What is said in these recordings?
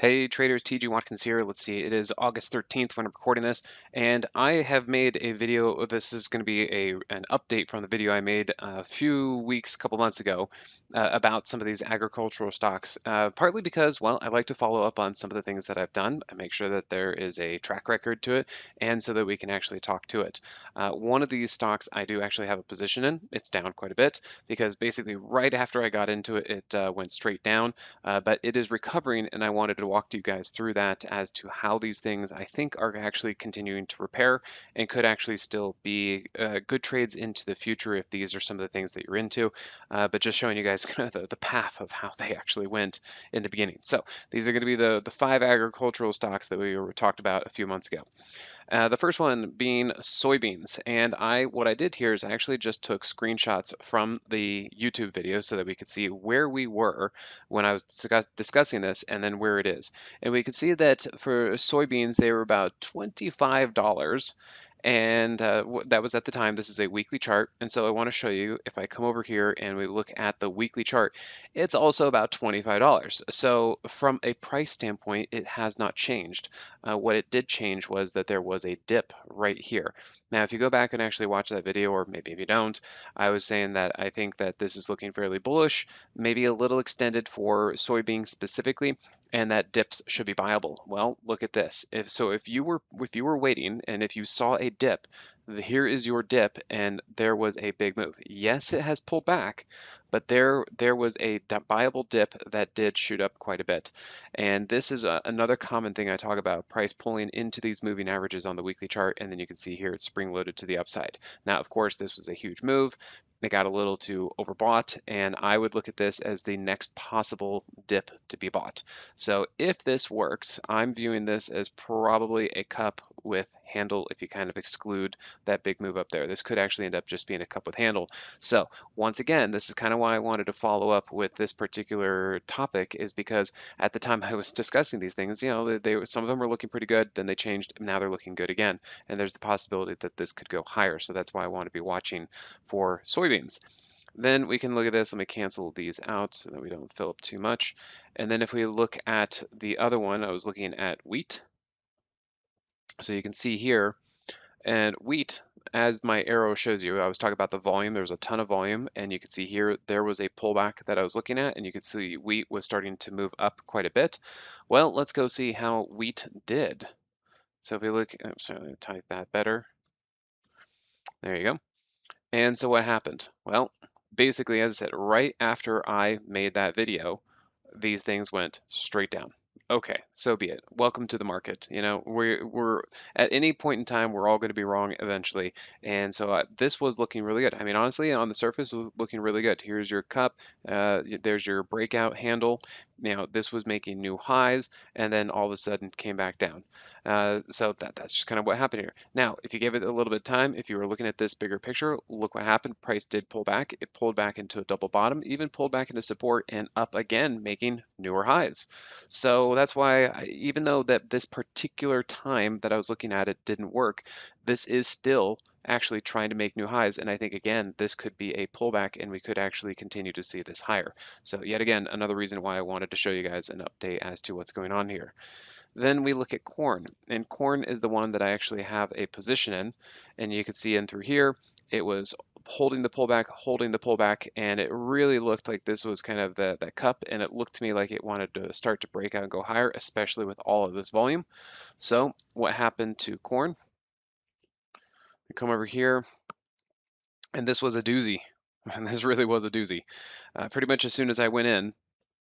Hey traders, TG Watkins here. Let's see, it is August 13th when I'm recording this, and I have made a video. This is going to be an update from the video I made a few weeks, couple months ago about some of these agricultural stocks. Partly because, well, I like to follow up on some of the things that I've done. I make sure that there is a track record to it, and so that we can actually talk to it. One of these stocks I do actually have a position in. It's down quite a bit because basically right after I got into it, it went straight down. But it is recovering, and I wanted to walk you guys through that as to how these things I think are actually continuing to repair and could actually still be good trades into the future if these are some of the things that you're into. But just showing you guys kind of the path of how they actually went in the beginning. So these are going to be the five agricultural stocks that we were talked about a few months ago. The first one being soybeans. And what I did here is I actually just took screenshots from the YouTube video so that we could see where we were when I was discussing this and then where it is. And we could see that for soybeans, they were about $25. And that was at the time. This is a weekly chart. And so I want to show you, if I come over here and we look at the weekly chart, it's also about $25. So from a price standpoint, it has not changed. What it did change was that there was a dip right here. Now, if you go back and actually watch that video, or maybe if you don't, I was saying that I think that this is looking fairly bullish, maybe a little extended for soybeans specifically, and that dips should be viable. Well, look at this. If you were waiting and if you saw a dip, here is your dip, and there was a big move. Yes, it has pulled back, but there was a viable dip that did shoot up quite a bit. And this is another common thing I talk about, price pulling into these moving averages on the weekly chart, and then you can see here it's spring loaded to the upside. Now, of course, this was a huge move. They got a little too overbought, and I would look at this as the next possible dip to be bought. So if this works, I'm viewing this as probably a cup with handle if you kind of exclude that big move up there. This could actually end up just being a cup with handle. So once again, this is kind of why I wanted to follow up with this particular topic, is because at the time I was discussing these things, some of them were looking pretty good, then they changed, now they're looking good again. And there's the possibility that this could go higher. So that's why I want to be watching for soybeans. Then we can look at this. Let me cancel these out so that we don't fill up too much. And then if we look at the other one, I was looking at wheat. So you can see here, and wheat, as my arrow shows you, I was talking about the volume. There was a ton of volume, and you can see here there was a pullback that I was looking at, and you could see wheat was starting to move up quite a bit. Well, let's go see how wheat did. So if we look, I'm sorry, let me type that better. There you go. And so what happened? Well, basically, as I said, right after I made that video, these things went straight down. Okay, so be it. Welcome to the market. We're at any point in time, we're all going to be wrong eventually. And so this was looking really good. I mean, honestly, on the surface, it was looking really good. Here's your cup. There's your breakout handle. This was making new highs, and then all of a sudden came back down. So that's just kind of what happened here. Now, if you give it a little bit of time, if you were looking at this bigger picture, look what happened. Price did pull back. It pulled back into a double bottom, even pulled back into support and up again, making newer highs. So that's why, even though that this particular time that I was looking at it didn't work, this is still actually trying to make new highs. And I think, again, this could be a pullback and we could actually continue to see this higher. So yet again, another reason why I wanted to show you guys an update as to what's going on here. Then we look at corn, and corn is the one that I actually have a position in. And you can see in through here, it was holding the pullback, and it really looked like this was kind of that cup, and it looked to me like it wanted to start to break out and go higher, especially with all of this volume. So what happened to corn? We come over here, and this was a doozy. And this really was a doozy. Pretty much as soon as I went in,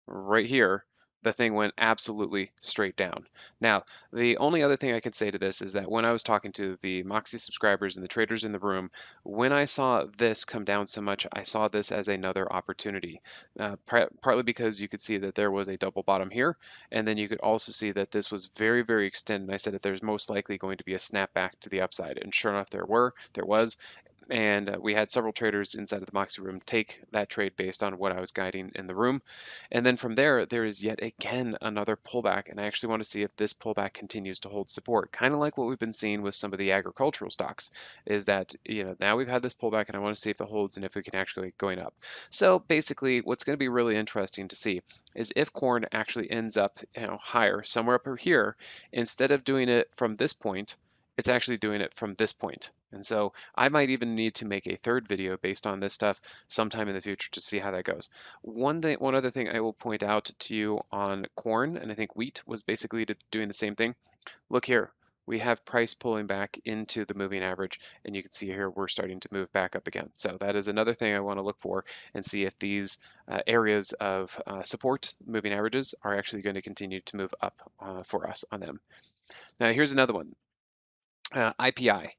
right here, the thing went absolutely straight down. Now, the only other thing I can say to this is that when I was talking to the Moxie subscribers and the traders in the room, when I saw this come down so much, I saw this as another opportunity. Partly because you could see that there was a double bottom here, and then you could also see that this was very, very extended. I said that there's most likely going to be a snapback to the upside, and sure enough, there was. And we had several traders inside of the Moxie room take that trade based on what I was guiding in the room. And then from there, there is yet again, another pullback, and I actually want to see if this pullback continues to hold support, kind of like what we've been seeing with some of the agricultural stocks, is that, now we've had this pullback and I want to see if it holds and if we can actually get going up. So basically, what's going to be really interesting to see is if corn actually ends up, higher, somewhere up here, instead of doing it from this point, it's actually doing it from this point. And so I might even need to make a third video based on this stuff sometime in the future to see how that goes. One other thing I will point out to you on corn, and I think wheat was basically doing the same thing. Look here, we have price pulling back into the moving average, and you can see here we're starting to move back up again. So that is another thing I want to look for and see if these areas of support moving averages are actually going to continue to move up for us on them. Now here's another one, IPI.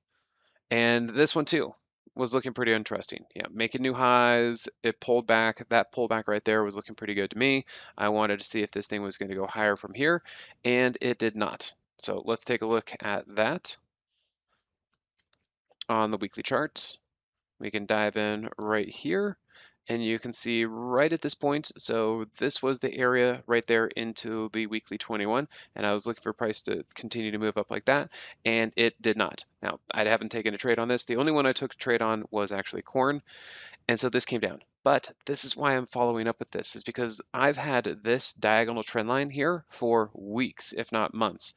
And this one too was looking pretty interesting. Yeah, making new highs. It pulled back. That pullback right there was looking pretty good to me. I wanted to see if this thing was going to go higher from here, and it did not. So let's take a look at that on the weekly charts. We can dive in right here, and you can see right at this point, so this was the area right there into the weekly 21, and I was looking for price to continue to move up like that, and it did not. Now, I haven't taken a trade on this. The only one I took a trade on was actually corn, and so this came down. But this is why I'm following up with this, is because I've had this diagonal trend line here for weeks, if not months.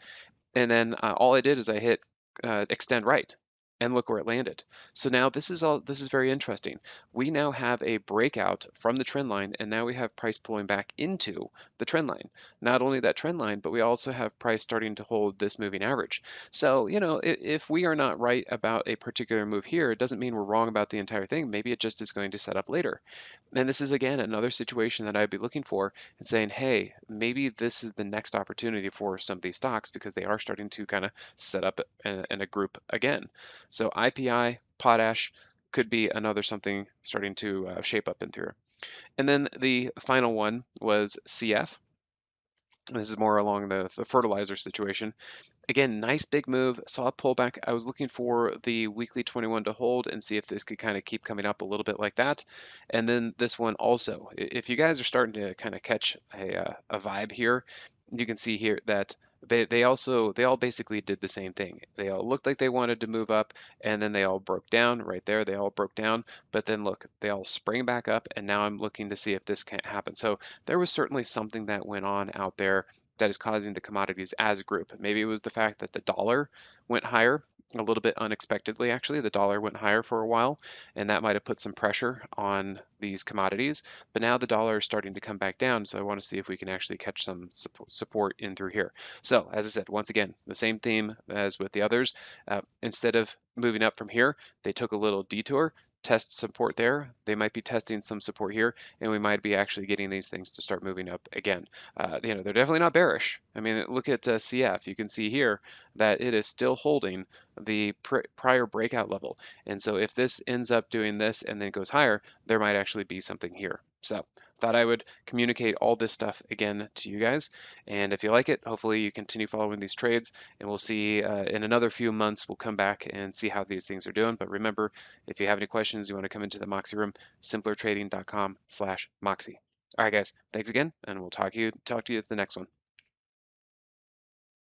And then all I did is I hit extend right, and look where it landed. So now this is very interesting. We now have a breakout from the trend line, and now we have price pulling back into the trend line. Not only that trend line, but we also have price starting to hold this moving average. So, if we are not right about a particular move here, it doesn't mean we're wrong about the entire thing. Maybe it just is going to set up later. And this is again another situation that I'd be looking for and saying, hey, maybe this is the next opportunity for some of these stocks because they are starting to kind of set up in a group again. So IPI, potash could be another something starting to shape up in through. And then the final one was CF. This is more along the fertilizer situation. Again, nice big move, saw a pullback. I was looking for the weekly 21 to hold and see if this could kind of keep coming up a little bit like that. And then this one also, if you guys are starting to kind of catch a vibe here, you can see here that they all basically did the same thing. They all looked like they wanted to move up, and then they all broke down right there. They all broke down, but then look, they all sprang back up, and now I'm looking to see if this can't happen. So there was certainly something that went on out there that is causing the commodities as a group. Maybe it was the fact that the dollar went higher a little bit unexpectedly, actually. The dollar went higher for a while, and that might have put some pressure on these commodities. But now the dollar is starting to come back down, so I want to see if we can actually catch some support in through here. So, as I said, once again, the same theme as with the others. Instead of moving up from here, they took a little detour, test support there. They might be testing some support here, and we might be actually getting these things to start moving up again. They're definitely not bearish. I mean, look at CF. You can see here that it is still holding the prior breakout level. And so if this ends up doing this and then goes higher, there might actually be something here. So thought I would communicate all this stuff again to you guys. And if you like it, hopefully you continue following these trades, and we'll see in another few months, we'll come back and see how these things are doing. But remember, if you have any questions, you want to come into the Moxie room, simplertrading.com/Moxie. All right, guys, thanks again, and we'll talk to you at the next one.